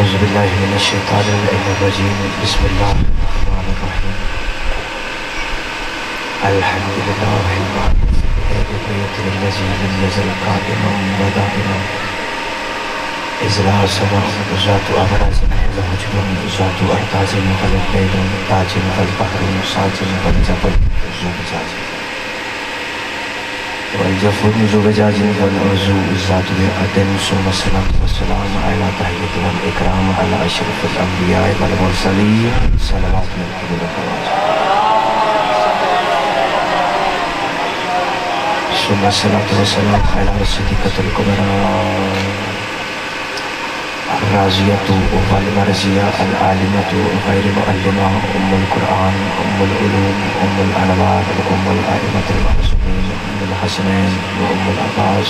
اعوذ باللہ من الشیطان الرجیم بسم اللہ الرحمن الرحیم الحمد للہ بقیت الذی لم یزل قائما ودائما اذ لا سمع ذات امراض له جبن ذات ارتاز غلب لیل تاج البحر ساج والجبل زجاج والجفن زجاج والعزو ذات بعدن ثم الصلاة والسلام على تحية والإكرام على أشرف الأنبياء والمرسلين صلوات من قبل الخواجة ثم الصلاة والسلام على الصديقة الكبرى الرازية والمرزية العالمة غير مؤلمة القرآن العلوم الأنوار الأئمة المعصومين الحسنين العباس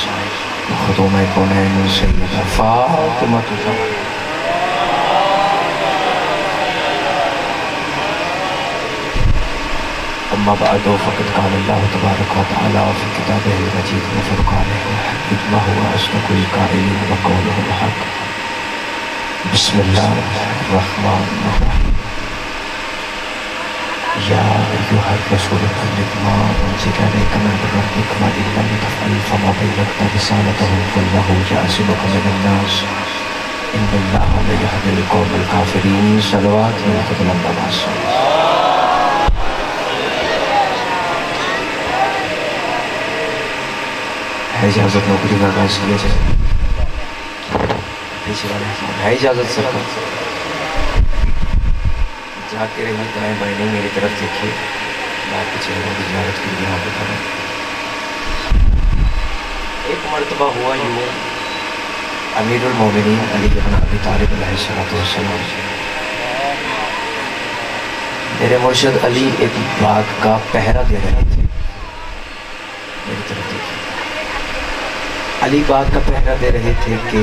خطوم الكونين سيدة فاطمة الزهراء. أما بعد فقد قال الله تبارك وتعالى في كتابه المجيد وفرقانه الحميد وهو أصدق القائلين وقوله الحق. بسم الله الرحمن الرحيم. يا أيها الرسول بلغ ما أنزل إليك من ربك وإن لم تفعل فما بلغت رسالته والله يعصمك من الناس إن الله لا يهدي القوم الكافرين. صلوات من قبل الناس. ہے اجازت نوکری کا آغاز کیا جائے؟ ہے اجازت سر کا؟ جا کے رہی دائیں بائیں نہیں میری طرف دیکھیے. میں آپ کے چہروں کی زیارت کے لیے یہاں پہ کھڑا. ایک مرتبہ ہوا یوں امیر المومنین علی بن ابی طالب علیہ السلام میرے مرشد علی ایک باغ کا پہرا دے رہے تھے. میری طرف دیکھیے. علی باغ کا پہرا دے رہے تھے کہ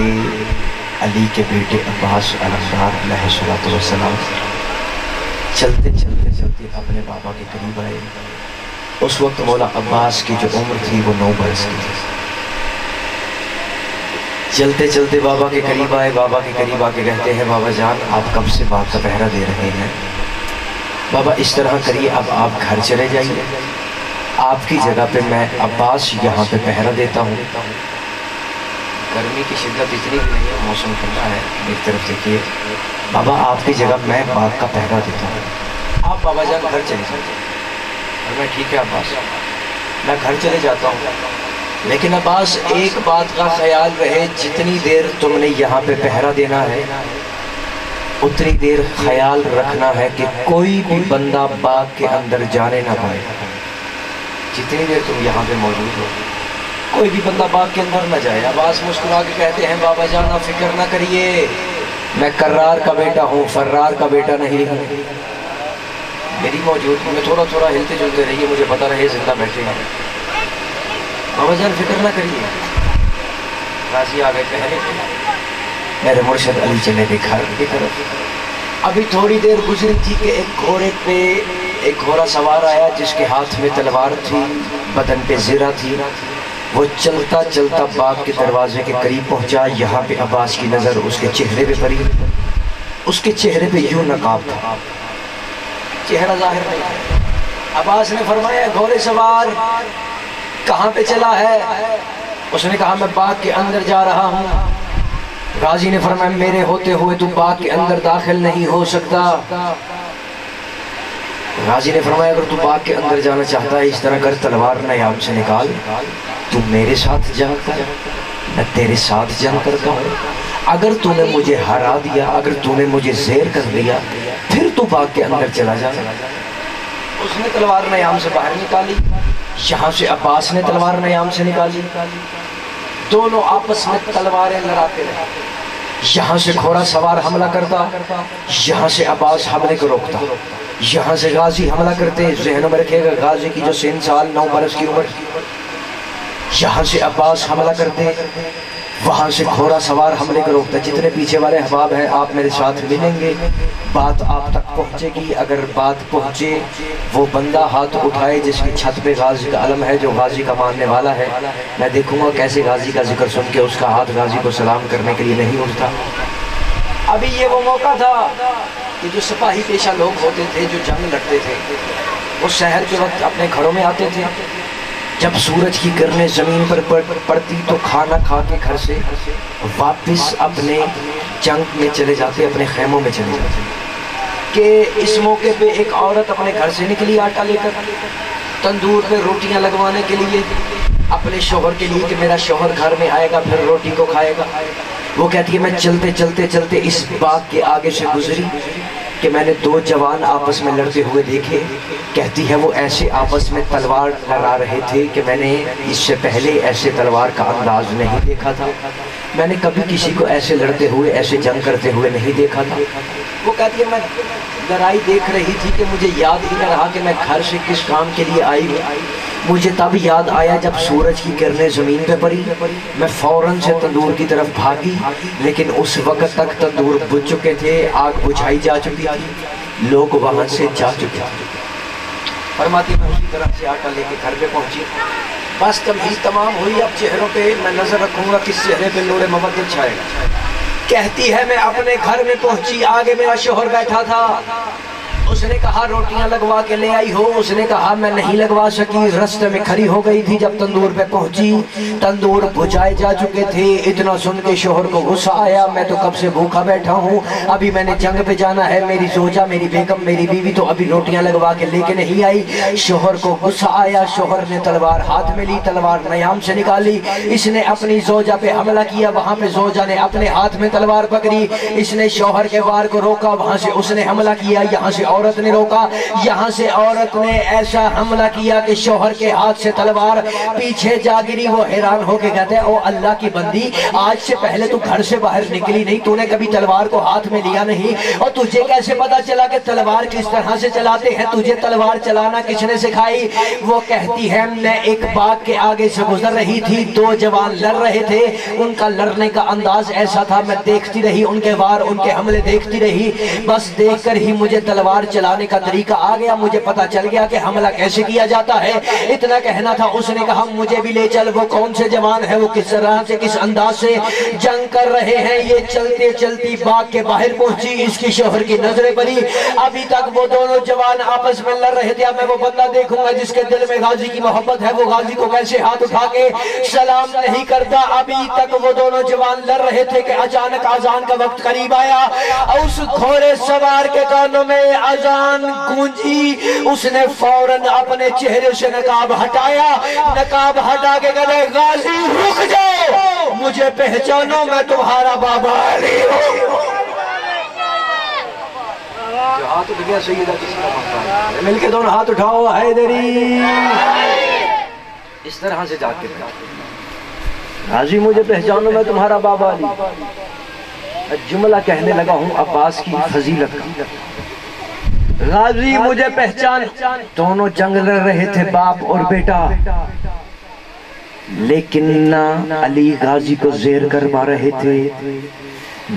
علی کے بیٹے عباس علمدار علیہ السلام چلتے چلتے چلتے اپنے بابا کے قریب آئے. اس وقت مولا عباس کی جو عمر تھی وہ 9 برس کی تھی. چلتے چلتے بابا کے قریب آئے. بابا کے قریب آ کے کہتے ہیں بابا جان آپ کب سے باغ کا پہرا دے رہے ہیں؟ بابا اس طرح کریے اب آپ گھر چلے جائیے. آپ کی جگہ پہ میں عباس یہاں پہ پہرا دیتا ہوں. گرمی کی شدت اتنی بھی نہیں ہے, موسم ٹھنڈا ہے. ایک طرف دیکھیے بابا آپ کی جگہ میں باغ کا پہرا دیتا ہوں. آپ بابا جان گھر چلے جائیں. اور میں ٹھیک ہے عباس میں گھر چلے جاتا ہوں. لیکن عباس ایک بات کا خیال رہے, جتنی دیر تم نے یہاں پہ پہرا دینا ہے اتنی دیر خیال رکھنا ہے کہ کوئی بھی بندہ باغ کے اندر جانے نہ پائے. جتنی دیر تم یہاں پہ موجود ہو کوئی بھی بندہ باغ کے اندر نہ جائے. عباس مسکرا کے کہتے ہیں بابا جان آپ فکر نہ کریے, میں کرار کا بیٹا ہوں, فرار کا بیٹا نہیں ہوں. میری موجودگی میں تھوڑا تھوڑا ہلتے جلتے رہیے, مجھے پتا رہے زندہ بیٹھے ہیں. بابا جان فکر نہ کریے. راضی آ گئے پہلے میرے مرشد علی چلے گئے گھر کی طرف. ابھی تھوڑی دیر گزری تھی کہ ایک گھوڑے پہ ایک گھوڑا سوار آیا جس کے ہاتھ میں تلوار تھی, بدن پہ زرہ تھی. وہ چلتا چلتا باغ کے دروازے کے قریب پہنچا. یہاں پہ عباس کی نظر اس کے چہرے پہ پڑی. اس کے چہرے پہ یوں نقاب تھا, چہرہ ظاہر نہیں تھا. عباس نے فرمایا گھوڑے سوار کہاں پہ چلا ہے؟ اس نے کہا میں باغ کے اندر جا رہا ہوں. غازی نے فرمایا میرے ہوتے ہوئے تو باغ کے اندر داخل نہیں ہو سکتا. غازی نے فرمایا اگر تو باغ کے اندر جانا چاہتا ہے اس طرح کر, تلوار نیام سے نکال, تو میرے ساتھ جنگ کر, میں تیرے ساتھ جنگ کرتا ہوں. اگر تو نے مجھے ہرا دیا, اگر تو نے مجھے زیر کر دیا, پھر تو باغ کے اندر چلا جا. اس نے تلوار نیام سے باہر نکالی. یہاں سے عباس نے تلوار نیام سے نکالی. دونوں آپس میں تلواریں لڑاتے رہے. یہاں سے گھوڑا سوار حملہ کرتا, یہاں سے عباس حملے کو روکتا. یہاں سے غازی حملہ کرتے. ذہنوں میں رکھے گا غازی کی جو 3 سال 9 برس کی عمر. یہاں سے عباس حملہ کرتے, وہاں سے گھوڑا سوار حملے کو روکتا. جتنے پیچھے والے احباب ہیں آپ میرے ساتھ ملیں گے, بات آپ تک پہنچے گی. اگر بات پہنچے وہ بندہ ہاتھ اٹھائے جس کی چھت پہ غازی کا علم ہے, جو غازی کا ماننے والا ہے. میں دیکھوں گا کیسے غازی کا ذکر سن کے اس کا ہاتھ غازی کو سلام کرنے کے لیے نہیں اٹھتا. ابھی یہ وہ موقع تھا کہ جو سپاہی پیشہ لوگ ہوتے تھے، جو جنگ لڑتے تھے، وہ سحر کے وقت اپنے گھروں میں آتے تھے، جب سورج کی کرنیں زمین پر پڑتی تو کھانا کھا کے گھر سے واپس اپنے جنگ میں چلے جاتے، اپنے خیموں میں چلے جاتے کہ اس موقع پہ ایک عورت اپنے گھر سے نکلی آٹا لے کر تندور پہ روٹیاں لگوانے کے لیے اپنے شوہر کے لیے کہ میرا شوہر گھر میں آئے گا پھر روٹی کو کھائے گا۔ وہ کہتی ہے میں چلتے چلتے چلتے اس باغ کے آگے سے گزری کہ میں نے دو جوان آپس میں لڑتے ہوئے دیکھے۔ کہتی ہے وہ ایسے آپس میں تلوار لڑا رہے تھے کہ میں نے اس سے پہلے ایسے تلوار کا انداز نہیں دیکھا تھا، میں نے کبھی کسی کو ایسے لڑتے ہوئے ایسے جنگ کرتے ہوئے نہیں دیکھا تھا۔ وہ کہتی ہے میں لڑائی دیکھ رہی تھی کہ مجھے یاد ہی نہ رہا کہ میں گھر سے کس کام کے لیے آئی ہوں۔ مجھے تب یاد آیا جب سورج کی کرنیں زمین پہ پڑی، میں فوراً سے تندور کی طرف بھاگی، لیکن اس وقت تک تندور بجھ چکے تھے، آگ بجھائی جا چکی تھی، لوگ وہاں سے جا چکے تھے۔ فرماتی میں اسی طرف سے آٹا لے کے گھر پہ پہنچی، بس تمہید تمام ہوئی، اب چہروں پہ میں نظر رکھوں گا کس چہرے پہ نور مودت چھائے گا۔ کہتی ہے میں اپنے گھر میں پہنچی، آگے میرا شوہر بیٹھا تھا، اس نے کہا روٹیاں لگوا کے لے آئی ہو؟ اس نے کہا میں نہیں لگوا سکی، رستے میں کھڑی ہو گئی تھی، جب تندور پہ پہنچی تندور بجھائے جا چکے تھے۔ اتنا سن کے شوہر کو غصہ آیا، میں تو کب سے بھوکا بیٹھا ہوں، ابھی میں نے جنگ پہ جانا ہے، میری زوجہ میری بیگم میری بیوی تو ابھی روٹیاں لگوا کے لے کے نہیں آئی۔ شوہر کو غصہ آیا، شوہر نے تلوار ہاتھ میں لی، تلوار نیام سے نکالی، اس نے اپنی زوجہ پہ حملہ کیا، وہاں پہ زوجہ نے اپنے ہاتھ میں تلوار پکڑی، اس نے شوہر کے وار کو روکا، وہاں سے اس نے حملہ کیا، یہاں سے عورت نے روکا، یہاں سے عورت نے ایسا حملہ کیا کہ شوہر کے ہاتھ سے تلوار پیچھے جا گری۔ وہ حیران ہو کے کہتے ہیں او اللہ کی بندی، آج سے پہلے تو گھر سے باہر نکلی نہیں، تو نے کبھی تلوار کو ہاتھ میں لیا نہیں، اور تجھے کیسے پتا چلا کہ تلوار کس طرح سے چلاتے ہیں، تجھے تلوار چلانا کس نے سکھائی؟ وہ کہتی ہے میں ایک باغ کے آگے سے گزر رہی تھی، دو جوان لڑ رہے تھے، ان کا لڑنے کا انداز ایسا تھا، میں دیکھتی رہی ان کے وار ان کے حملے دیکھتی رہی، بس دیکھ کر ہی مجھے تلوار چلانے کا طریقہ آ گیا، مجھے پتا چل گیا کہ حملہ کیسے کیا جاتا ہے۔ اتنا کہنا تھا، اس نے کہا مجھے بھی لے چل، وہ کون سے جوان ہیں، وہ کس طرح سے کس انداز سے جنگ کر رہے ہیں۔ یہ چلتے چلتی باغ کے باہر پہنچی، اس کی شوہر کی نظریں پڑی، ابھی تک وہ دونوں جوان آپس میں لڑ رہے تھے، اب میں وہ بندہ دیکھوں گا جس کے دل میں غازی کی محبت ہے، وہ غازی کو کیسے ہاتھ اٹھا کے سلام نہیں کرتا۔ ابھی تک وہ دونوں جوان لڑ رہے تھے کہ اچانک اذان کا وقت قریب آیا، اس گھوڑے سوار کے کانوں میں اذان گونجی، اس نے فوراً اپنے چہرے سے نقاب ہٹایا، نقاب ہٹا کے کہتے غازی رک جاؤ، مجھے پہچانو میں تمہارا بابا علی ہوں۔ جو ہاتھ اٹھ گیا سیدہ کسی کا مقام، مل کے دونوں ہاتھ اٹھاؤ، حیدری، اس طرح سے جا کے غازی مجھے پہچانو میں تمہارا بابا علی۔ جملہ کہنے لگا ہوں عباس کی فضیلت کا، غازی مجھے پہچان، دونوں جنگ لڑ رہے تھے باپ اور بیٹا، لیکن نہ علی غازی کو زیر کر پا رہے تھے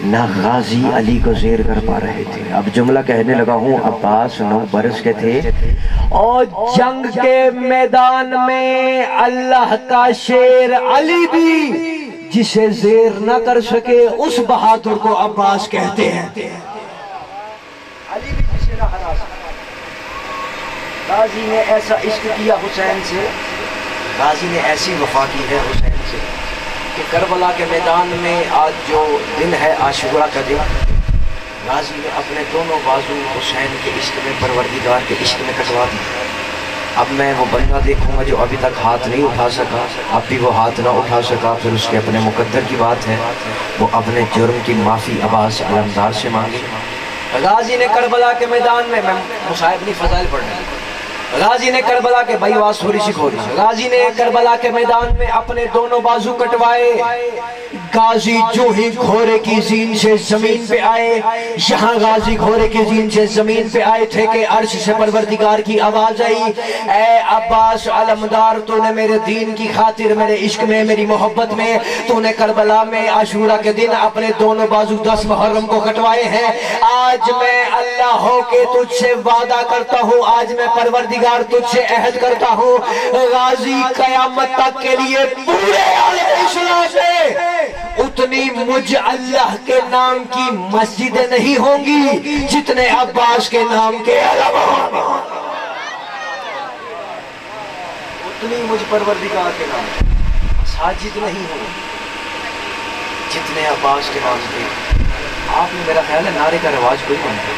نہ غازی علی کو زیر کر پا رہے تھے۔ اب جملہ کہنے لگا ہوں عباس 9 برس کے تھے اور جنگ کے میدان میں اللہ کا شیر علی بھی جسے زیر نہ کر سکے اس بہادر کو عباس کہتے ہیں۔ علی بھی جسے نہ ہرا سکے، غازی نے ایسا عشق کیا حسین سے، غازی نے ایسی وفا کی ہے حسین سے کہ کربلا کے میدان میں آج جو دن ہے عاشورہ کا دن، غازی نے اپنے دونوں بازو حسین کے عشق میں پروردگار کے عشق میں کٹوا دی۔ اب میں وہ بندہ دیکھوں گا جو ابھی تک ہاتھ نہیں اٹھا سکا، اب بھی وہ ہاتھ نہ اٹھا سکا، پھر اس کے اپنے مقدر کی بات ہے، وہ اپنے جرم کی معافی عباس علمدار سے مانگے۔ غازی نے کربلا کے میدان میں مصائب نہیں فضائل پڑھنے، غازی نے کربلا کے بھائی آواز تھوڑی سی کھولی، غازی نے کربلا کے میدان میں اپنے دونوں بازو کٹوائے، غازی جو ہی گھوڑے کی زین سے زمین پہ آئے، یہاں غازی گھوڑے کی زین سے زمین پہ آئے تھے کہ عرش سے پروردگار کی آواز آئی، اے عباس علمدار، تو نے میرے دین کی خاطر میرے عشق میں میری محبت میں تو نے کربلا میں عاشورہ کے دن اپنے دونوں بازو 10 محرم کو کٹوائے ہیں۔ آج میں اللہ ہو کے تجھ سے وعدہ کرتا ہوں، آج میں پروردگار تجھ سے عہد کرتا ہوں، غازی قیامت تک کے لیے پورے عالم اسلام سے اتنی مجھ اللہ کے نام کی مسجدیں نہیں ہوں گی جتنے عباس کے نام کے علماء ہوں گے. اتنی مجھ پروردگار کے نام کی مساجد نہیں ہوں جتنے عباس کے نام کے. آپ نے میرا خیال ہے نعرے کا رواج کوئی نہیں ہے.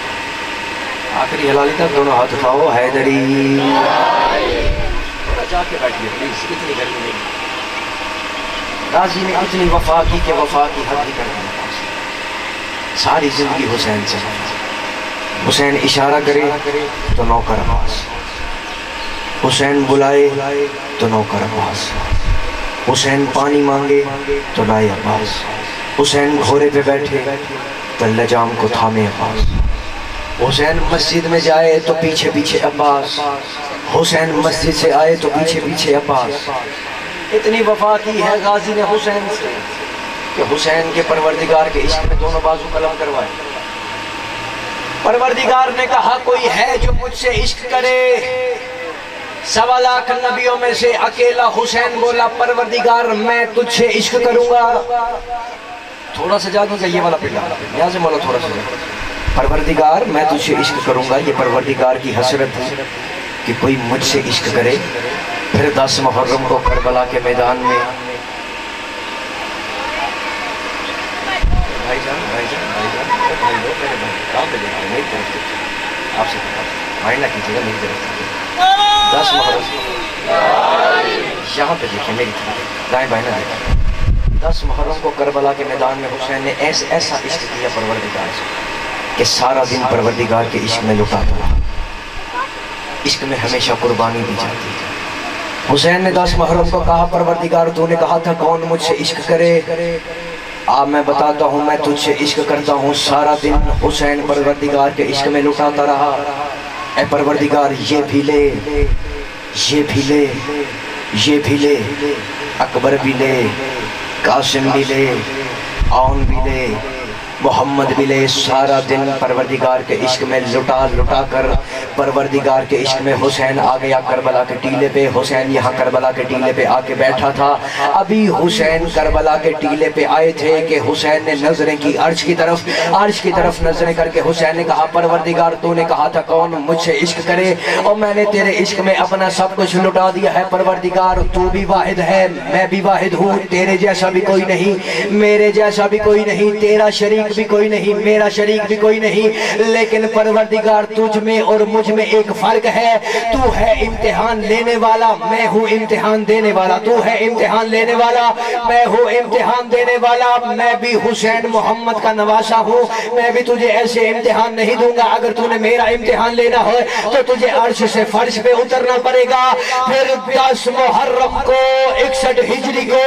آخری حلالی تک دونوں ہاتھ اٹھاؤ. حیدری. جا کے بیٹھیے پلیز, اتنی گرمی نہیں. غازی نے اتنی وفا کی کہ وفا کی حد ہی کر دی. ساری زندگی حسین سے. حسین اشارہ کرے تو نوکر عباس, حسین بلائے تو نوکر عباس, حسین پانی مانگے تو لائے عباس, حسین گھوڑے پہ بیٹھے تو لجام کو تھامے عباس, حسین مسجد میں جائے تو پیچھے پیچھے عباس, حسین مسجد سے آئے تو پیچھے پیچھے عباس. اتنی وفا کی ہے غازی نے حسین سے کہ حسین کے پروردگار کے عشق میں دونوں بازو قلم کروائے. پروردگار نے کہا کوئی ہے جو مجھ سے عشق کرے. 1.25 لاکھ نبیوں میں سے اکیلا حسین بولا پروردگار میں تجھ سے عشق کروں گا. تھوڑا سا جا دوں گا یہ والا پلا, یہاں سے مولا تھوڑا سا. پروردگار میں تجھ سے عشق کروں گا, یہ پروردگار کی حسرت ہے کہ کوئی مجھ سے عشق کرے. پھر 10 محرم کو کربلا کے میدان میں بھائی جان کام پہ دیکھتے میری طرف سے, آپ سے مائنڈ نہ کیجیے گا, میری طرف سے 10 محرم یہاں پہ دیکھیں میری طرف, دائیں بائیں نہ دیکھیں. 10 محرم کو کربلا کے میدان میں حسین نے ایسا عشق کیا پروردگار سے کہ سارا دن پروردگار کے عشق میں لٹاتا رہا. عشق میں ہمیشہ قربانی دی جاتی ہے. حسین نے 10 محرم کو کہا پروردگار تو نے کہا تھا کون مجھ سے عشق کرے, اب میں بتاتا ہوں میں تجھ سے عشق کرتا ہوں. سارا دن حسین پروردگار کے عشق میں لٹاتا رہا. اے پروردگار یہ بھی لے, یہ بھی لے, یہ بھی لے, اکبر بھی لے, قاسم بھی لے, عون بھی لے, محمد بھی لے. سارا دن پروردگار کے عشق میں لٹا لٹا کر پروردگار کے عشق میں حسین آ گیا کربلا کے ٹیلے پہ. حسین یہاں کربلا کے ٹیلے پہ آ کے بیٹھا تھا. ابھی حسین کربلا کے ٹیلے پہ آئے تھے کہ حسین نے نظریں کی عرش کی طرف. عرش کی طرف نظریں کر کے حسین نے کہا پروردگار تو نے کہا تھا کون مجھ سے عشق کرے, اور میں نے تیرے عشق میں اپنا سب کچھ لٹا دیا ہے. پروردگار تو بھی واحد ہے, میں بھی واحد ہوں, تیرے جیسا بھی کوئی نہیں, میرے جیسا بھی کوئی نہیں, تیرا شریک بھی کوئی نہیں, میرا شریک بھی کوئی نہیں. لیکن پروردگار تجھ میں اور مجھ میں ایک فرق ہے, تو ہے امتحان لینے والا, میں ہوں امتحان دینے والا. تو ہے امتحان لینے والا, میں ہوں امتحان دینے والا. میں بھی حسین محمد کا نواسا ہوں, میں بھی تجھے ایسے امتحان نہیں دوں گا. اگر تو نے میرا امتحان لینا ہے تو تجھے عرش سے فرش پہ اترنا پڑے گا. پھر 10 محرم کو 61 ہجری کو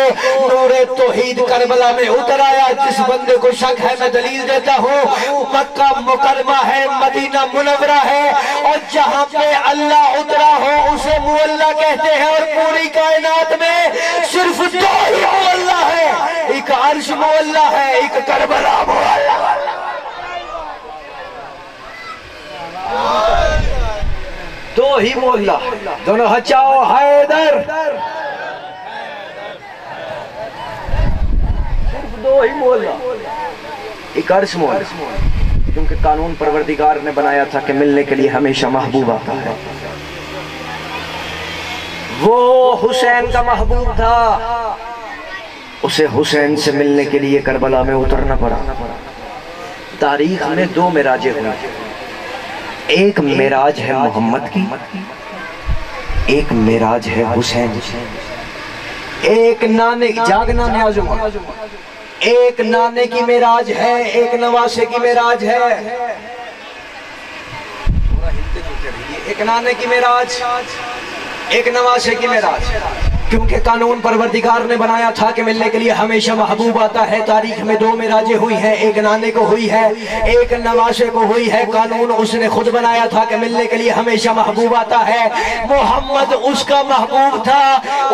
نور توحید کربلا میں اتر آیا. جس بندے کو شک ہے میں دلیل دیتا ہوں, مکہ مکرمہ ہے, مدینہ منورہ ہے, اور جہاں پہ اللہ اترا ہو اسے مولا کہتے ہیں. اور پوری کائنات میں صرف 2 ہی مولا ہے, ایک عرش مولا ہے, ایک کربلا مولا. دو ہی مولا, دونوں ہچاؤ حیدر. صرف 2 ہی مولا, ایک عرش مولا. کیونکہ قانون پروردگار نے بنایا تھا کہ ملنے کے لیے ہمیشہ محبوب آتا ہے. وہ حسین کا محبوب تھا, اسے حسین سے ملنے کے لیے کربلا میں اترنا پڑا. تاریخ میں 2 معراجیں ہوئی. ایک معراج ہے محمد کی, ایک معراج ہے حسین. ایک نانے جاگنا نیازم, ایک نانے کی معراج ہے, ایک نواسے کی معراج ہے. ایک نانے کی معراج, ایک نواسے کی معراج. کیونکہ قانون پروردگار نے بنایا تھا کہ ملنے کے لیے ہمیشہ محبوب آتا ہے. تاریخ میں 2 معراجیں ہوئی ہیں, ایک نانے کو ہوئی ہے, ایک نواسے کو ہوئی ہے. قانون اس نے خود بنایا تھا کہ ملنے کے لیے ہمیشہ محبوب آتا ہے. محمد اس کا محبوب تھا,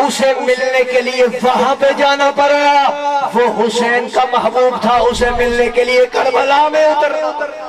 اسے ملنے کے لیے وہاں پہ جانا پڑا. وہ حسین کا محبوب تھا, اسے ملنے کے لیے کربلا میں اترنا پڑا.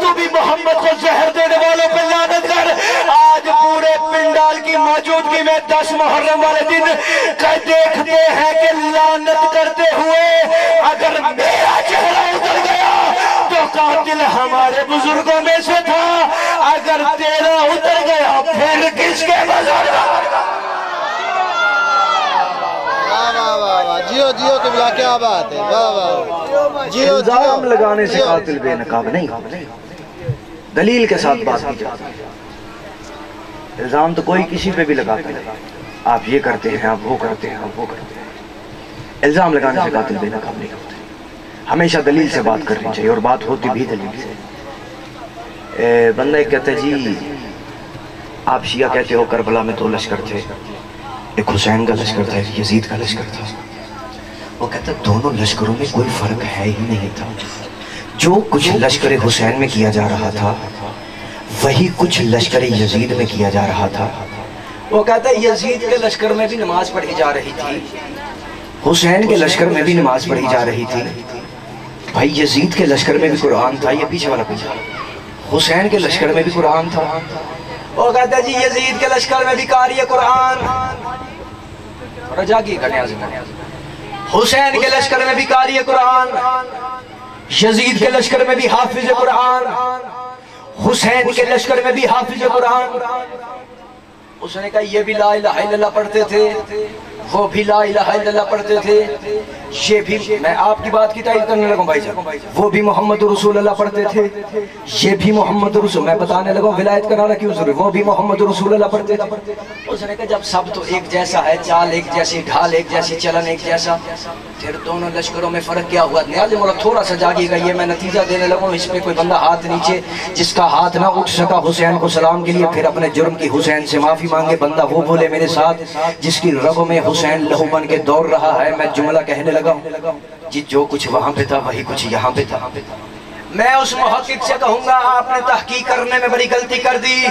تو بھی محمد کو زہر دینے والوں پہ لعنت کر۔ آج پورے پنڈال کی موجودگی میں 10 محرم والے دن دیکھتے ہیں کہ لعنت کرتے ہوئے اگر میرا چہرہ اتر گیا تو قاتل ہمارے بزرگوں میں سے تھا، اگر تیرا اتر گیا پھر کس کے بزرگ؟ جیو جیو قبلہ کیا بات ہے، واہ واہ جیو۔ الزام لگانے سے قاتل بے نقاب نہیں، دلیل کے ساتھ بات کی جاتی ہے۔ الزام تو کوئی کسی پہ بھی لگاتا ہے، آپ یہ کرتے ہیں، آپ وہ کرتے ہیں، آپ وہ کرتے ہیں۔ الزام لگانے سے قاتل بے نقاب نہیں ہوتے، ہمیشہ دلیل سے بات کرنی چاہیے، اور بات ہوتی بھی دلیل سے۔ بندہ ایک کہتا ہے جی آپ شیعہ کہتے ہو کربلا میں 2 لشکر تھے، ایک حسین کا لشکر تھا، ایک یزید کا لشکر تھا۔ وہ کہتا ہے دونوں لشکروں میں کوئی فرق ہے ہی نہیں تھا، جو کچھ لشکر حسین میں کیا جا رہا تھا وہی کچھ لشکر یزید میں کیا جا رہا تھا۔ وہ کہتا ہے یزید کے لشکر میں بھی نماز پڑھی جا رہی تھی، حسین کے لشکر میں بھی نماز پڑھی جا رہی تھی، بھائی یزید کے لشکر میں بھی قرآن تھا، یہ پیچھے والا پیچھے، حسین کے لشکر میں بھی قرآن تھا۔ وہ کہتا ہے جی یزید کے لشکر میں بھی قاری قرآن، رجا کی کنیاز میں، حسین کے لشکر میں بھی قاری قرآن، یزید کے لشکر میں بھی حافظ قرآن، حسین کے لشکر میں بھی حافظ قرآن۔ اس نے کہا یہ بھی لا الہ الا اللہ پڑھتے تھے، وہ بھی لا الہ الا اللہ پڑھتے تھے، یہ بھی، میں آپ کی بات کی تائید کرنے لگوں بھائی جان، وہ بھی محمد رسول اللہ پڑھتے تھے، یہ بھی محمد رسول، میں بتانے لگوں ولایت کرانا کیوں ضروری، وہ بھی محمد رسول اللہ پڑھتے تھے۔ اس نے کہا جب سب تو ایک جیسا ہے، چال ایک جیسی، ڈھال ایک جیسی، چلن ایک جیسا، پھر دونوں لشکروں میں فرق کیا ہوا؟ نیاز مولا تھوڑا سا جاگیے گا، یہ میں نتیجہ دینے لگوں، اس پہ کوئی بندہ ہاتھ نیچے، جس کا ہاتھ نہ اٹھ سکا حسین کو سلام کے لیے، پھر اپنے جرم کی حسین سے معافی مانگے، بندہ وہ بولے میرے ساتھ جس کی رگوں میں حسین لہو بن کے دوڑ رہا ہے۔ میں جملہ کہنے لگا ہوں جی جو کچھ وہاں پہ تھا وہی کچھ یہاں پہ تھا۔ میں اس محقق سے کہوں گا آپ نے تحقیق کرنے میں بڑی غلطی کر دی۔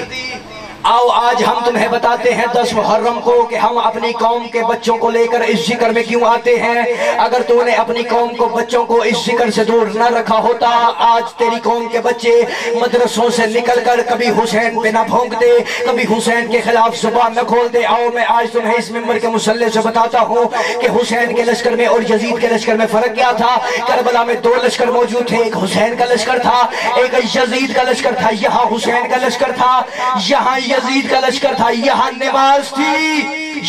آؤ آج ہم تمہیں بتاتے ہیں 10 محرم کو کہ ہم اپنی قوم کے بچوں کو لے کر اس ذکر میں کیوں آتے ہیں۔ اگر تو نے اپنی قوم کو بچوں کو اس ذکر سے دور نہ رکھا ہوتا، آج تیری قوم کے بچے مدرسوں سے نکل کر کبھی حسین پہ نہ بھونکتے، کبھی حسین کے خلاف زبان نہ کھولتے۔ آؤ میں آج تمہیں اس ممبر کے مصلی سے بتاتا ہوں کہ حسین کے لشکر میں اور یزید کے لشکر میں فرق کیا تھا۔ کربلا میں 2 لشکر موجود تھے، ایک حسین کا لشکر تھا، ایک یزید کا لشکر تھا۔ یہاں حسین کا لشکر تھا، یہاں یزید کا لشکر تھا، یہاں نماز تھی،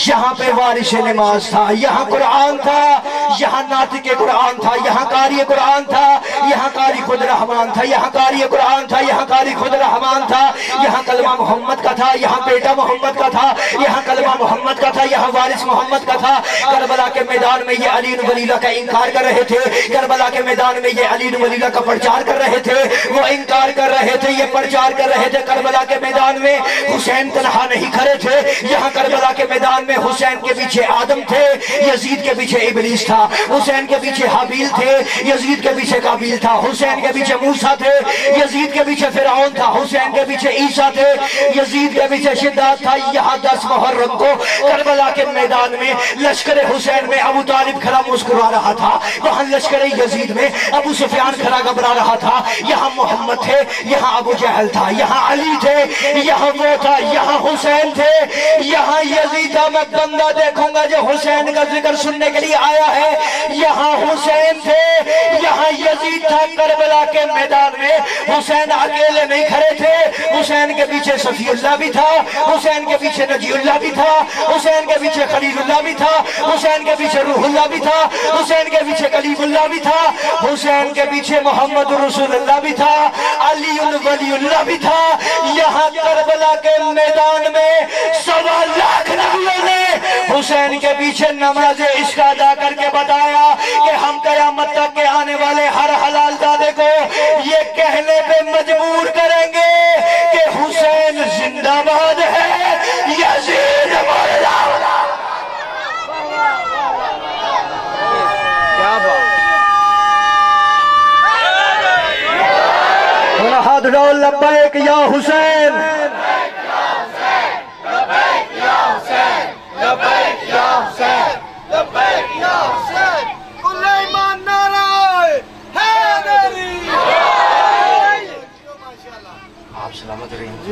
یہاں پہ وارث نماز تھا، یہاں قرآن تھا، یہاں ناطق قرآن تھا، یہاں قاری قرآن تھا، یہاں قاری خود رحمان تھا، یہاں قاری قرآن تھا، یہاں قاری خود رحمان تھا، یہاں کلمہ محمد کا تھا، یہاں بیٹا محمد کا تھا، یہاں کلمہ محمد کا تھا، یہاں وارث محمد کا تھا۔ کربلا کے میدان میں یہ علی ولی اللہ کا انکار کر رہے تھے، کربلا کے میدان میں یہ علی ولی اللہ کا پرچار کر رہے تھے، وہ انکار کر رہے تھے، یہ پرچار کر رہے تھے۔ کربلا کے میدان میں حسین تنہا نہیں کھڑے تھے، یہاں کربلا کے میدان میں حسین کے پیچھے آدم تھے، یزید کے پیچھے ابلیس تھا، حسین کے پیچھے حابیل تھے، یزید کے پیچھے قابیل تھا، حسین کے پیچھے موسیٰ تھے، یزید کے پیچھے فرعون تھا، حسین کے پیچھے عیسیٰ تھے، یزید کے پیچھے شداد تھا۔ یہاں 10 محرم کو کربلا کے میدان میں لشکر حسین میں ابو طالب کھڑا مسکرا رہا تھا، وہاں لشکر یزید میں ابو سفیان کھڑا گھبرا رہا تھا، یہاں محمد تھے، یہاں ابو جہل تھا، یہاں علی تھے، یہاں وہ تھا، یہاں حسین تھے، یہاں یزید تھا۔ میں بندہ دیکھوں گا جو حسین کا ذکر سننے کے لیے آیا ہے، یہاں حسین تھے، یہاں یزید تھا۔ کربلا کے میدان میں حسین اکیلے نہیں کھڑے تھے، حسین کے پیچھے صفی اللہ بھی تھا، حسین کے پیچھے نجی اللہ بھی تھا، حسین کے پیچھے خلیل اللہ بھی تھا، حسین کے پیچھے روح اللہ بھی تھا، حسین کے پیچھے کلیم اللہ بھی تھا، حسین کے پیچھے محمد رسول اللہ بھی تھا، علی ولی اللہ بھی تھا۔ یہاں کربلا کے میدان میں 1.25 لاکھ نبیوں نے حسین کے پیچھے نماز عشق ادا کر کے بتایا کہ ہم قیامت تک کے آنے والے ہر حلال دادے کو یہ کہنے پہ مجبور کریں گے کہ حسین زندہ باد ہے، یزید مر جاؤ۔ کیا بات، ہاتھ ڈول لبیک یا حسین، لبیک یا حسین، لبیک یا حسین، لبیک یا حسین، کل ایمان نعرہ حیدری۔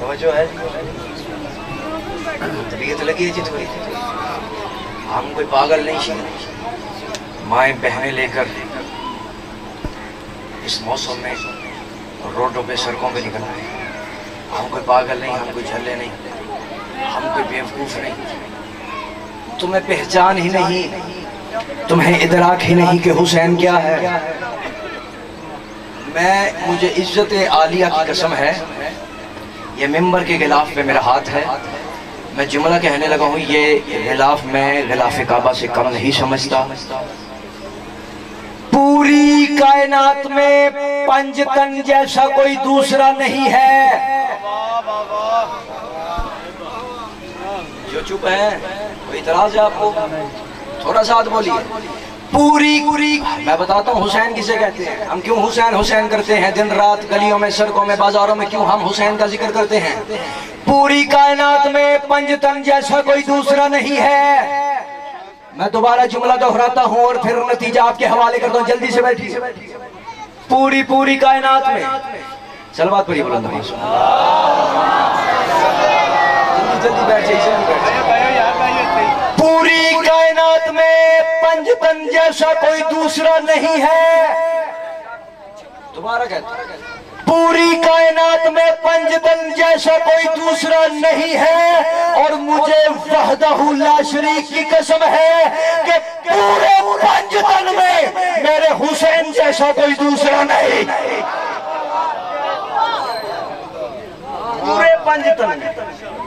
توجہ ہے طبیعت لگی ہے جی تھوڑی. ہم کوئی پاگل نہیں شیئر مائیں بہنیں لے کر اس موسم میں روڈوں پہ سڑکوں پہ نکل رہے ہیں. ہم کوئی پاگل نہیں, ہم کوئی جھلے نہیں, ہم کوئی بیوقوف نہیں. تمہیں پہچان ہی نہیں, تمہیں ادراک ہی نہیں کہ حسین کیا ہے. مجھے عزت عالیہ کی قسم ہے, یہ ممبر کے غلاف پہ میرا ہاتھ ہے. میں جملہ کہنے لگا ہوں, یہ غلاف میں غلاف کعبہ سے کم نہیں سمجھتا. پوری کائنات میں پنج تن جیسا کوئی دوسرا نہیں ہے. جو چپ ہے کوئی اعتراض ہے آپ کو؟ تھوڑا ساتھ بولیے. پوری میں بتاتا ہوں حسین کسے کہتے ہیں, ہم کیوں حسین حسین کرتے ہیں. دن رات گلیوں میں سڑکوں میں بازاروں میں کیوں ہم حسین کا ذکر کرتے ہیں. پوری کائنات میں پنج تن جیسا کوئی دوسرا نہیں ہے. میں دوبارہ جملہ دہراتا ہوں اور پھر نتیجہ آپ کے حوالے کرتا ہوں. جلدی سے بیٹھیے. پوری کائنات میں سلوات پڑھیے بلند آواز سے. جلدی بیٹھیے. پوری کائنات میں پنج تن جیسا کوئی دوسرا نہیں ہے. دوبارہ کہتا ہوں, پوری کائنات میں پنج تن جیسا کوئی دوسرا نہیں ہے. اور مجھے وحدہ لا شریک کی قسم ہے کہ پورے پنج تن میں میرے حسین جیسا کوئی دوسرا نہیں. پورے پنج تن میں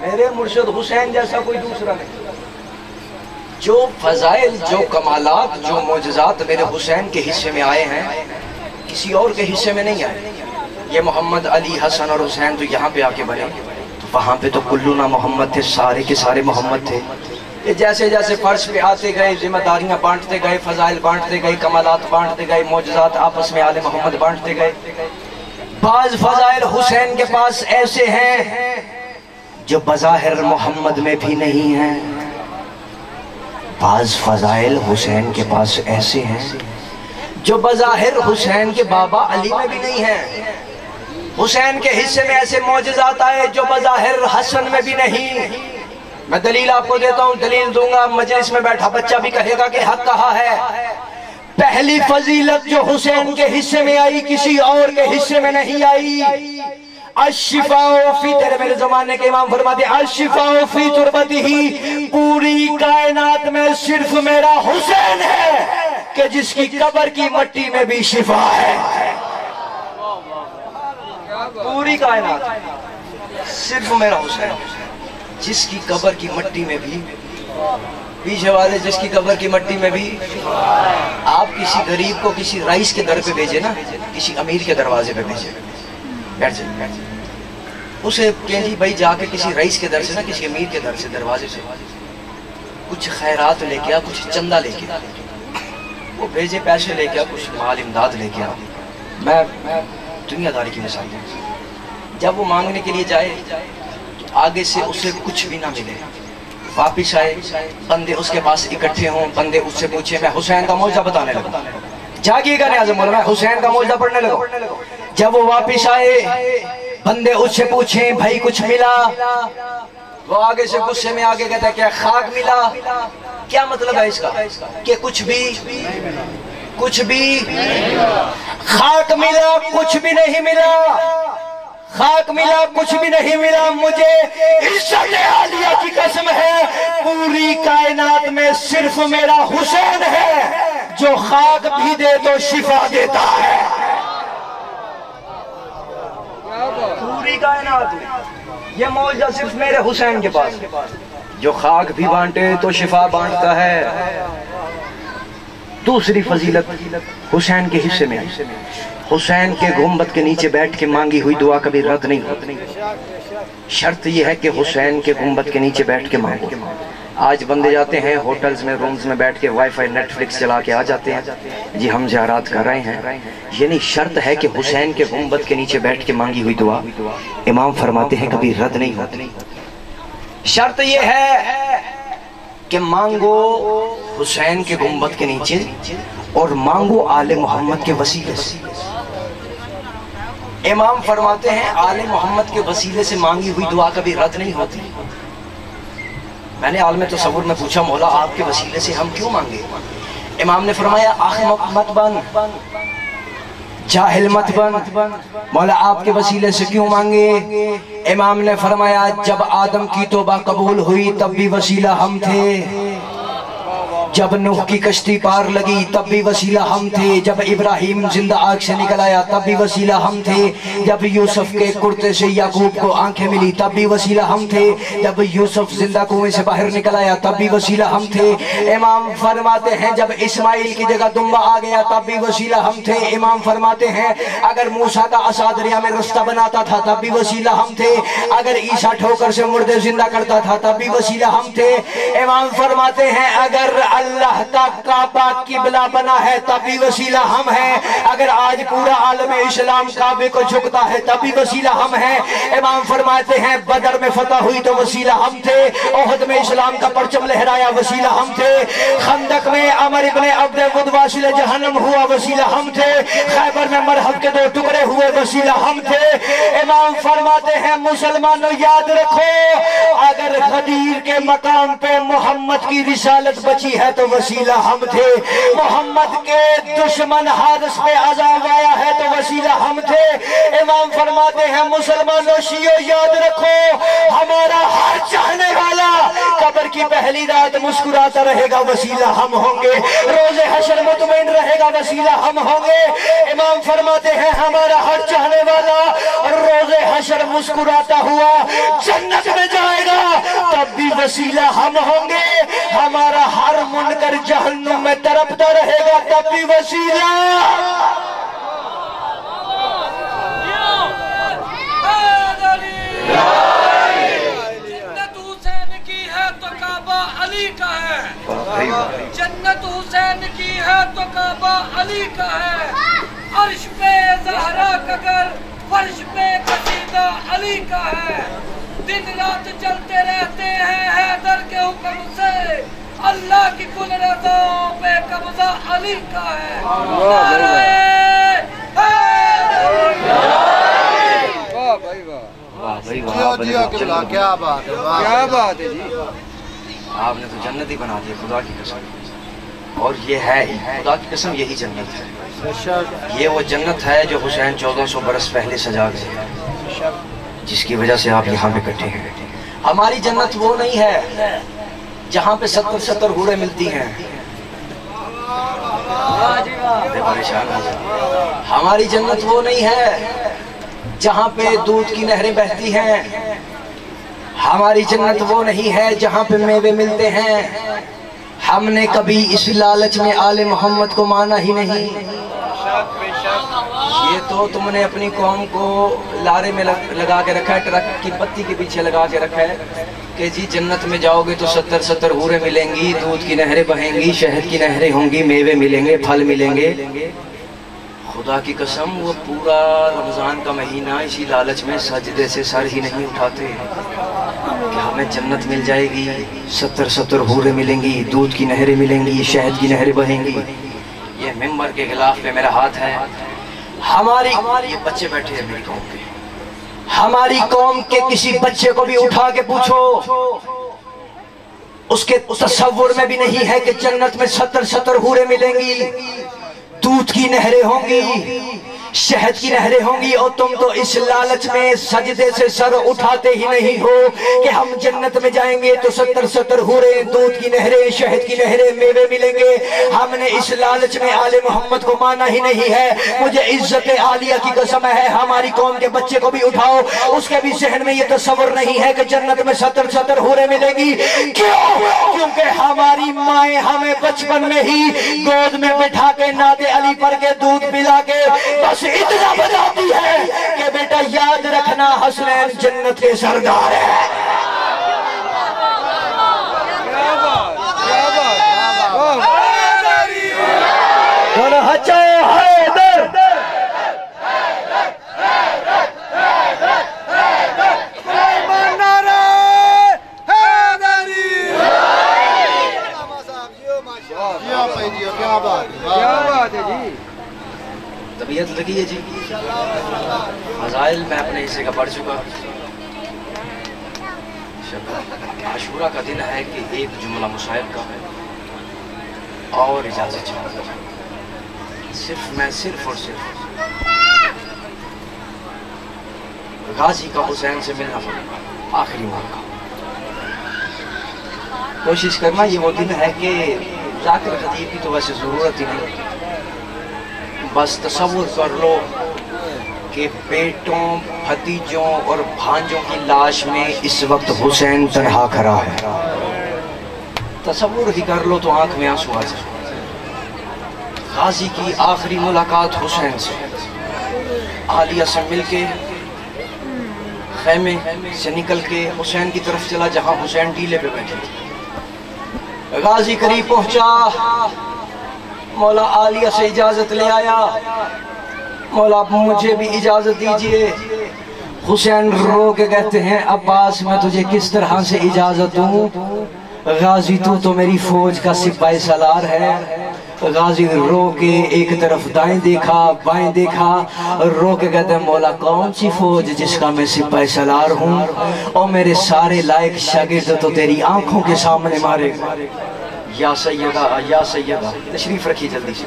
میرے مرشد حسین جیسا کوئی دوسرا نہیں. جو فضائل, جو کمالات, جو معجزات میرے حسین کے حصے میں آئے ہیں کسی اور کے حصے میں نہیں آئے. یہ محمد علی حسن اور حسین تو یہاں پہ آ کے بنے, تو وہاں پہ تو کلنا محمد تھے, سارے کے سارے محمد تھے. یہ جیسے جیسے فرش پہ آتے گئے ذمہ داریاں بانٹتے گئے, فضائل بانٹتے گئے, کمالات بانٹتے گئے, معجزات آپس میں آل محمد بانٹتے گئے. بعض فضائل حسین کے پاس ایسے ہیں جو بظاہر محمد میں بھی نہیں ہیں. بعض فضائل حسین کے پاس ایسے ہیں جو بظاہر حسین کے بابا علی میں بھی نہیں ہیں. حسین کے حصے میں ایسے معجزات آئے جو بظاہر حسن میں بھی نہیں. میں دلیل آپ کو دیتا ہوں, دلیل دوں گا, مجلس میں بیٹھا بچہ بھی کہے گا کہ حق کہا ہے. پہلی فضیلت جو حسین کے حصے میں آئی کسی اور کے حصے میں نہیں آئی. الشفاء فی, تیرے میرے زمانے کے امام فرماتے ہیں الشفاء فی تربتہ, پوری کائنات میں صرف میرا حسین ہے کہ جس کی قبر کی مٹی میں بھی شفا ہے. پوری کائنات صرف میرا حسین جس کی قبر کی مٹی میں بھی, پیچھے والے جس کی قبر کی مٹی میں بھی. آپ کسی غریب کو کسی رئیس کے در پہ بھیجے نا, کسی امیر کے دروازے پہ بھیجے, بیٹھ جائے, اسے کہیں جی بھائی جا کے کسی رئیس کے در سے نا, کسی امیر کے در سے, دروازے سے کچھ خیرات لے کے آ, کچھ چندہ لے کے آ, وہ بھیجے پیسے لے کے آ, کچھ مال امداد لے کے آ. میں دنیا داری کی مثال دوں. جب وہ مانگنے کے لیے جائے تو آگے سے اسے کچھ بھی نہ ملے, واپس آئے, بندے اس کے پاس اکٹھے ہوں, بندے اس سے پوچھے میں حسین کا معجزہ بتانے لگا. جاگیے گا نیاز مولا, میں حسین کا معجزہ پڑھنے لگا. جب وہ واپس آئے بندے اس سے پوچھیں بھائی کچھ ملا, وہ آگے سے غصے میں آگے کہتا ہے کہ خاک ملا. کیا مطلب ہے اس کا کہ کچھ بھی خاک ملا, کچھ بھی نہیں ملا. خاک ملا, کچھ بھی نہیں ملا. مجھے عزت عالیہ کی قسم ہے پوری کائنات میں صرف میرا حسین ہے جو خاک بھی دے تو شفا دیتا ہے. پوری کائنات میں یہ معجزہ صرف میرے حسین کے پاس, جو خاک بھی بانٹے تو شفا بانٹتا ہے. دوسری فضیلت حسین کے حصے میں, حسین کے گنبد کے نیچے بیٹھ کے مانگی ہوئی دعا کبھی رد نہیں ہوتی. شرط یہ ہے کہ حسین کے گنبد کے نیچے بیٹھ کے مانگو. آج بندے جاتے ہیں ہوٹلز میں, رومز میں بیٹھ کے وائی فائی نیٹ فلکس چلا کے آ جاتے ہیں, جی ہم زیارات کر رہے ہیں. یعنی شرط ہے کہ حسین کے گنبد کے نیچے بیٹھ کے مانگی ہوئی دعا امام فرماتے ہیں کبھی رد نہیں ہوتی. شرط یہ ہے کہ مانگو حسین کے گنبد کے نیچے اور مانگو آل محمد کے وسیلے سے. امام فرماتے ہیں آل محمد کے وسیلے سے مانگی ہوئی دعا کبھی رد نہیں ہوتی۔ میں نے عالم تصور میں پوچھا مولا آپ کے وسیلے سے ہم کیوں مانگے؟ امام نے فرمایا احمق مت بن، جاہل مت بن، مولا آپ کے وسیلے سے کیوں مانگے؟ امام نے فرمایا جب آدم کی توبہ قبول ہوئی تب بھی وسیلہ ہم تھے، جب نوح کی کشتی پار لگی تب بھی وسیلہ ہم تھے، جب ابراہیم زندہ آگ سے نکل آیا تب بھی وسیلہ ہم تھے، جب یوسف کے کرتے سے یعقوب کو آنکھیں ملی تب بھی وسیلہ ہم تھے، جب یوسف زندہ کنویں سے باہر نکل آیا تب بھی وسیلہ ہم تھے۔ امام فرماتے ہیں جب اسماعیل کی جگہ دمبا آ گیا تب بھی وسیلہ ہم تھے۔ امام فرماتے ہیں اگر موسیٰ کا عصا دریا میں رستہ بناتا تھا تب بھی وسیلہ ہم تھے، اگر عیسیٰ ٹھوکر سے مردے زندہ کرتا تھا تب بھی وسیلہ ہم تھے۔ امام فرماتے ہیں اگر اللہ کا کعبہ قبلہ بنا ہے تب بھی وسیلہ ہم ہیں، اگر آج پورا عالم اسلام کعبے کو جھکتا ہے تب بھی وسیلہ ہم ہیں۔ امام فرماتے ہیں بدر میں فتح ہوئی تو وسیلہ ہم تھے، احد میں اسلام کا پرچم لہرایا وسیلہ ہم تھے، خندق میں عمر ابن عبد ود واصل جہنم ہوا وسیلہ ہم تھے، خیبر میں مرحب کے 2 ٹکڑے ہوئے وسیلہ ہم تھے۔ امام فرماتے ہیں مسلمانوں یاد رکھو اگر غدیر کے مقام پہ محمد کی رسالت بچی ہے تو وسیلہ ہم تھے، محمد کے دشمن حارس پہ عذاب آیا ہے تو وسیلہ ہم تھے۔ امام فرماتے ہیں مسلمانوں شیعو یاد رکھو ہمارا ہر چاہنے والا قبر کی پہلی رات مسکراتا رہے گا وسیلہ ہم ہوں گے، روز حشر مطمئن رہے گا وسیلہ ہم ہوں گے۔ امام فرماتے ہیں ہمارا ہر چاہنے والا روز حشر مسکراتا ہوا جنت میں جائے گا تب بھی وسیلہ ہم ہوں گے، ہمارا ہر منکر جہنم میں تڑپتا رہے گا تب بھی وسیلہ۔ جنت حسین کی ہے تو کعبہ علی کا ہے، جنت حسین کی ہے تو کعبہ علی کا ہے، عرش پہ زہرا کا گھر فرش پہ قصیدہ علی کا ہے، دن رات چلتے رہتے ہیں حیدر کے حکم سے، اللہ کی کل رضاؤں پہ قبضہ علی کا ہے۔ نعرہ کیا بات ہے جی، آپ نے تو جنت ہی بنا دیا خدا کی قسم، اور یہ ہے خدا کی قسم یہی جنت ہے، یہ وہ جنت ہے جو حسین 1400 برس پہلے سجا گئے، جس کی وجہ سے آپ یہاں پہ اکٹھے ہیں۔ ہماری جنت وہ نہیں ہے جہاں پہ 70 حوریں ملتی ہیں، ہماری جنت وہ نہیں ہے جہاں پہ دودھ کی نہریں بہتی ہیں، ہماری جنت وہ نہیں ہے جہاں پہ میوے ملتے ہیں۔ ہم نے کبھی اس لالچ میں آل محمد کو مانا ہی نہیں، یہ تو تم نے اپنی قوم کو لارے میں لگا کے رکھا ہے، ٹرک کی پتی کے پیچھے لگا کے رکھا ہے کہ جی جنت میں جاؤ گے تو 70 حوریں ملیں گی، دودھ کی نہریں بہیں گی، شہد کی نہریں ہوں گی، میوے ملیں گے، پھل ملیں گے۔ خدا کی قسم وہ پورا رمضان کا مہینہ اسی لالچ میں سجدے سے سر ہی نہیں اٹھاتے کہ ہمیں جنت مل جائے گی، 70 حوریں ملیں گی، دودھ کی نہریں ملیں گی، شہد کی نہریں بہیں گی۔ یہ ممبر کے غلاف پہ میرا ہاتھ ہے، ہماری یہ بچے بیٹھے ہیں میری قوم پہ، ہماری قوم کے کسی بچے کو بھی اٹھا کے پوچھو اس کے تصور میں بھی نہیں ہے کہ جنت میں 70 حوریں ملیں گی، دودھ کی نہریں ہوں گی، شہد کی نہریں ہوں گی، اور تم تو اس لالچ میں سجدے سے سر اٹھاتے ہی نہیں ہو کہ ہم جنت میں جائیں گے تو 70 حوریں، دودھ کی نہریں، شہد کی نہریں، میوے ملیں گے۔ ہم نے اس لالچ میں آل محمد کو مانا ہی نہیں ہے۔ مجھے عزت عالیہ کی قسم ہے ہماری قوم کے بچے کو بھی اٹھاؤ، اس کے بھی ذہن میں یہ تصور نہیں ہے کہ جنت میں 70 حوریں ملیں گی۔ کیوں؟ کیونکہ ہماری مائیں ہمیں بچپن میں ہی گود میں بٹھا کے نعت علی پڑھ کے دودھ پلا کے بس اتنا بتاتی ہے کہ بیٹا یاد رکھنا حسنین جنت کے سردار ہے۔ طبیعت لگی ہے جی؟ فضائل میں اپنے حصے کا پڑھ چکا. عاشورہ کا دن ہے کہ ایک جملہ مصائب کا ہے اور اجازت چاہتا ہوں. صرف اور صرف غازی کا حسین سے ملنا پڑا آخری موقع. کوشش کرنا. یہ وہ دن ہے کہ ذاکر خطیب کی تو ویسے ضرورت ہی نہیں. بس تصور کر لو کہ بیٹوں، بھتیجوں اور بھانجوں کی لاش میں اس وقت حسین تنہا کھڑا ہے. تصور ہی کر لو تو آنکھ میں آنسو آ جائے. غازی کی آخری ملاقات حسین سے. عالیہ سے مل کے خیمے سے نکل کے حسین کی طرف چلا جہاں حسین ٹیلے پہ بیٹھے تھے. غازی قریب پہنچا. مولا عالیہ سے اجازت لے آیا. مولا مجھے بھی اجازت دیجئے. حسین رو کے کہتے ہیں عباس میں تجھے کس طرح سے اجازت دوں؟ غازی تو میری فوج کا سپاہی سالار ہے. غازی رو کے ایک طرف دائیں دیکھا بائیں دیکھا, رو کے کہتے ہیں مولا کون سی فوج جس کا میں سپاہی سالار ہوں, اور میرے سارے لائق شاگرد تو تیری آنکھوں کے سامنے مارے گا. یا سیدہ یا سیدہ تشریف رکھی جلدی سے.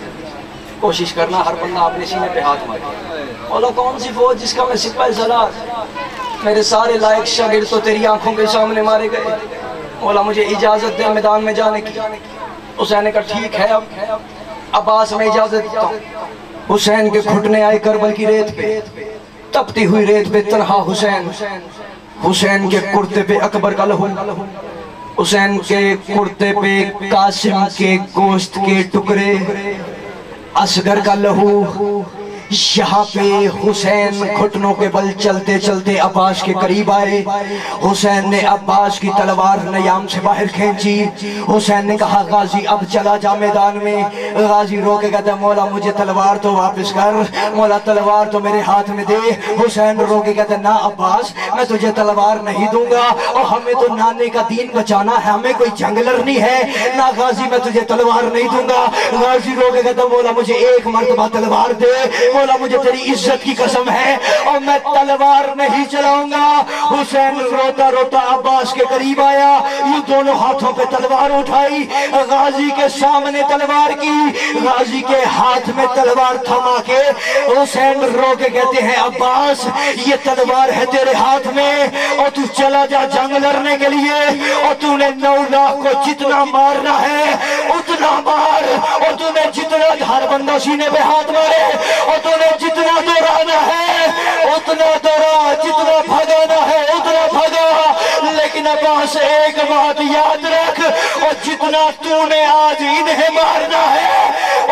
کوشش کرنا ہر بندہ اپنے سینے پہ ہاتھ مارے. مولا کون سی فوج جس کا میں سپاہی سالار, میرے سارے لائق شاگرد تو تیری آنکھوں کے سامنے مارے گئے. مولا مجھے اجازت دے میدان میں جانے کی. حسین نے کہا ٹھیک ہے اب عباس میں اجازت دیتا ہوں. حسین کے گھٹنے آئے کربل کی ریت پہ, تپتی ہوئی ریت پہ تنہا حسین. حسین کے کرتے پہ اکبر کا لہو, حسین کے کرتے پہ قاسم کے گوشت کے ٹکڑے, اصغر کا لہو. یہاں پہ حسین گھٹنوں کے بل چلتے چلتے عباس کے قریب آئے. حسین نے عباس کی تلوار نیام سے باہر کھینچی. حسین نے کہا غازی اب چلا جا میدان میں. غازی رو کے کہتا مولا مجھے تلوار تو واپس کر, مولا تلوار تو میرے ہاتھ میں دے. حسین رو کے کہتا نا عباس میں تجھے تلوار نہیں دوں گا, اور ہمیں تو نانے کا دین بچانا ہے, ہمیں کوئی جنگ لڑنی ہے نا. غازی میں تجھے تلوار نہیں دوں گا. غازی رو کے کہتا مولا مجھے ایک مرتبہ تلوار دے, مولا مجھے تیری عزت کی قسم ہے اور میں تلوار نہیں چلاؤں گا. حسین روتا روتا عباس کے قریب آیا, یہ دونوں ہاتھوں پہ تلوار اٹھائی, غازی کے سامنے تلوار کی. غازی کے ہاتھ میں تلوار تھما کے حسین رو کے کہتے ہیں عباس یہ تلوار ہے تیرے ہاتھ میں, اور تو چلا جا جنگ لڑنے کے لیے, اور تو نے 9 لاکھ کو جتنا مارنا ہے اتنا مار, اور تو نے جتنا ہر بندہ سینے پہ ہاتھ مارے, اور تو نے جتنا دوڑانا ہے اتنا دوڑا, جتنا بھگانا ہے اتنا بھگا. لیکن عباس ایک بات یاد رکھ, اور جتنا تو نے آج انہیں مارنا ہے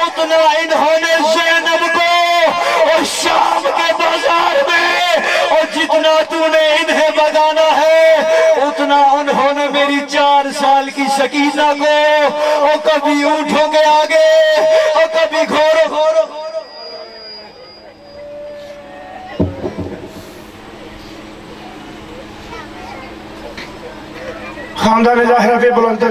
اتنا انہوں نے زینب کو اور شام کے بازار میں, اور جتنا تو نے انہیں بھگانا ہے اتنا انہوں نے میری 4 سال کی سکینہ کو, اور کبھی اونٹوں کے آگے اور کبھی گھوڑوں خاندان ظاہرہ پہ بلند